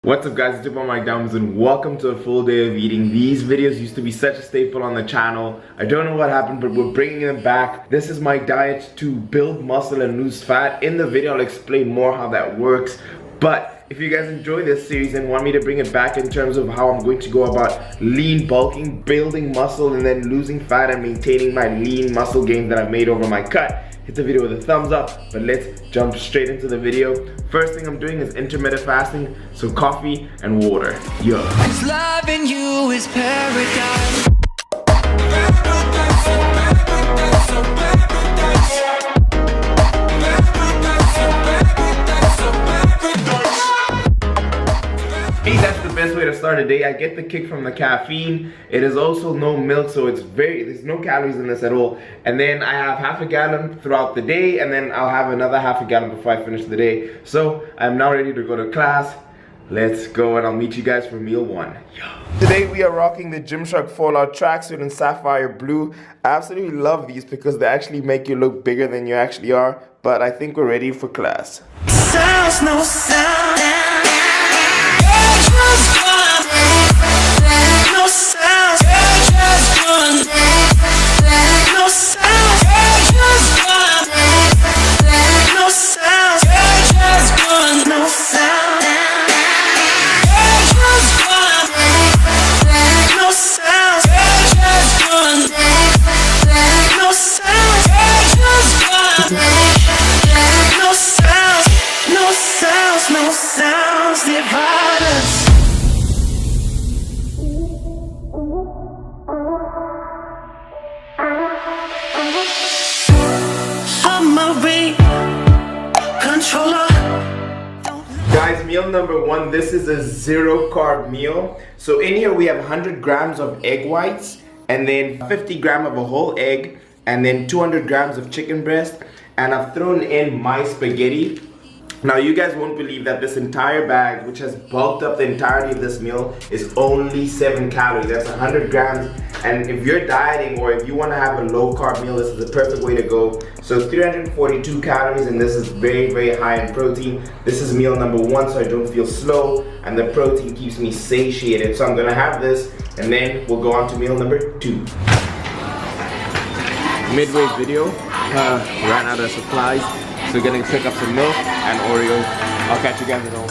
What's up guys, it's your boy Mike Downs and welcome to a full day of eating. These videos used to be such a staple on the channel. I don't know what happened, but we're bringing them back. This is my diet to build muscle and lose fat. In the video I'll explain more how that works. But if you guys enjoy this series and want me to bring it back in terms of how I'm going to go about lean bulking, building muscle, and then losing fat and maintaining my lean muscle gains that I've made over my cut, hit the video with a thumbs up. But let's jump straight into the video. First thing I'm doing is intermittent fasting, so coffee and water. Yo. Loving you is paradise. That's the best way to start a day. I get the kick from the caffeine. It is also no milk, so there's no calories in this at all. And then I have half a gallon throughout the day, and then I'll have another half a gallon before I finish the day. So I'm now ready to go to class. Let's go, and I'll meet you guys for meal one. Yo. Today we are rocking the Gymshark Fallout tracksuit in sapphire blue. I absolutely love these because they actually make you look bigger than you actually are. But I think we're ready for class. Sounds no sound. Guys, meal number one, this is a zero carb meal. So in here we have 100 grams of egg whites, and then 50 grams of a whole egg, and then 200 grams of chicken breast, and I've thrown in my spaghetti. Now you guys won't believe that this entire bag, which has bulked up the entirety of this meal, is only 7 calories. That's 100 grams. And if you're dieting or if you want to have a low carb meal, this is the perfect way to go. So 342 calories, and this is very, very high in protein. This is meal number one, so I don't feel slow, and the protein keeps me satiated. So I'm gonna have this, and then we'll go on to meal number two. Midway video, ran out of supplies. So we're gonna pick up some milk and Oreos. I'll catch you guys at home.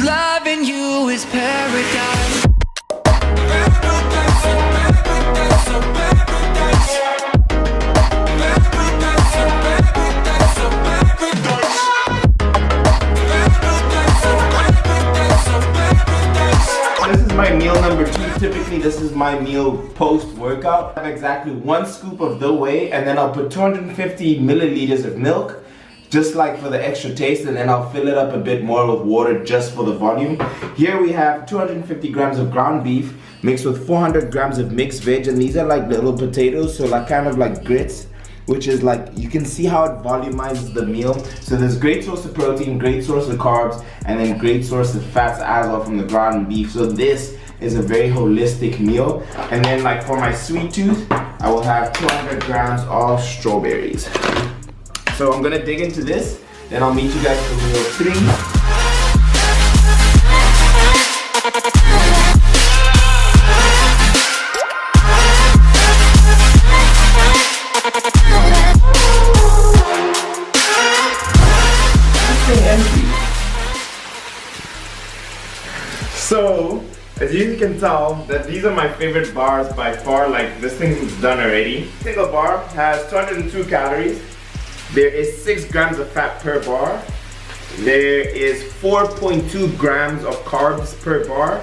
Loving you is paradise. My meal number two. Typically this is my meal post-workout. I have exactly 1 scoop of the whey, and then I'll put 250 milliliters of milk, just like for the extra taste, and then I'll fill it up a bit more with water just for the volume. Here we have 250 grams of ground beef mixed with 400 grams of mixed veg, and these are like little potatoes, so like kind of like grits, which is like, you can see how it volumizes the meal. So there's great source of protein, great source of carbs, and then great source of fats as well from the ground beef. So this is a very holistic meal. And then like for my sweet tooth, I will have 200 grams of strawberries. So I'm gonna dig into this, then I'll meet you guys for meal three. So, as you can tell, that these are my favorite bars by far. Like, this thing is done already. Single bar has 202 calories. There is 6 grams of fat per bar. There is 4.2 grams of carbs per bar,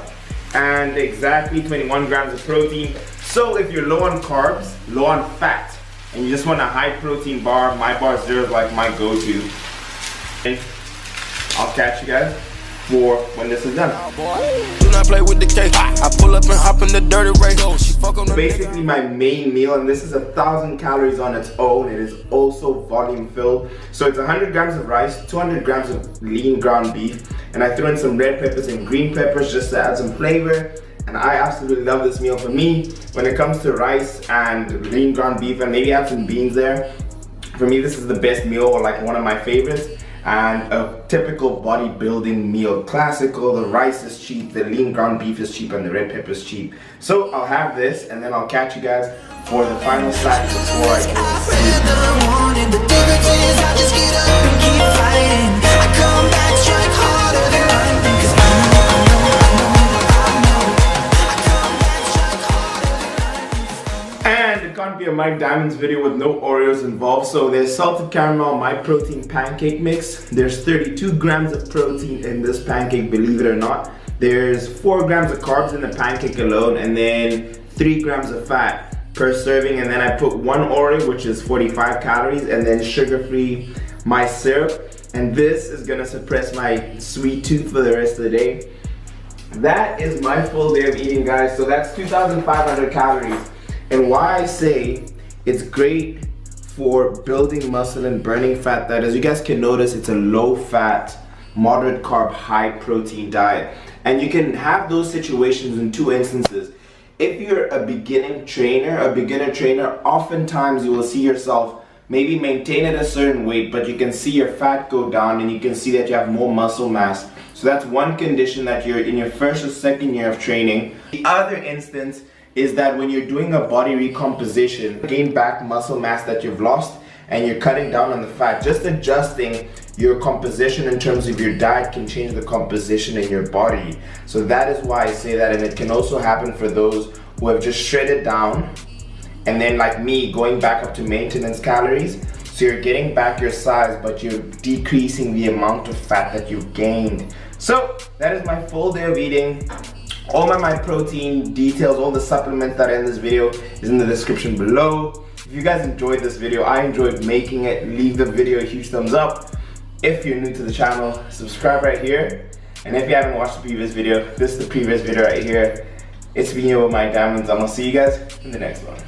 and exactly 21 grams of protein. So if you're low on carbs, low on fat, and you just want a high protein bar, my bar zero is like my go-to. And I'll catch you guys for when this is done. Do not play with the cake. I pull up and hop in the dirty race. She fuck on the basically my main meal, and this is 1,000 calories on its own. It is also volume filled. So it's 100 grams of rice, 200 grams of lean ground beef, and I threw in some red peppers and green peppers just to add some flavor. And I absolutely love this meal. For me, when it comes to rice and lean ground beef and maybe have some beans there, for me this is the best meal, or like one of my favorites. And a typical bodybuilding meal. Classical, the rice is cheap, the lean ground beef is cheap, and the red pepper is cheap. So I'll have this and then I'll catch you guys for the final snack before I go to sleep. And it can't be a Mike Diamonds video with no Oreos involved. So there's salted caramel My Protein pancake mix. There's 32 grams of protein in this pancake, believe it or not. There's 4 grams of carbs in the pancake alone, and then 3 grams of fat per serving. And then I put 1 Oreo, which is 45 calories, and then sugar-free my syrup. And this is gonna suppress my sweet tooth for the rest of the day. That is my full day of eating, guys. So that's 2,500 calories. And why I say it's great for building muscle and burning fat, that as you guys can notice, it's a low fat, moderate carb, high protein diet. And you can have those situations in 2 instances. If you're a beginner trainer, oftentimes you will see yourself maybe maintain at a certain weight, but you can see your fat go down and you can see that you have more muscle mass. So that's one condition that you're in your first or second year of training. The other instance is that when you're doing a body recomposition, gain back muscle mass that you've lost and you're cutting down on the fat, just adjusting your composition in terms of your diet can change the composition in your body. So that is why I say that. And it can also happen for those who have just shredded down and then, like me, going back up to maintenance calories. So you're getting back your size, but you're decreasing the amount of fat that you've gained. So that is my full day of eating. All my protein details, all the supplements that are in this video is in the description below. If you guys enjoyed this video, I enjoyed making it, leave the video a huge thumbs up. If you're new to the channel, subscribe right here. And if you haven't watched the previous video, this is the previous video right here. It's been here with Mike Diamonds. I'm gonna see you guys in the next one.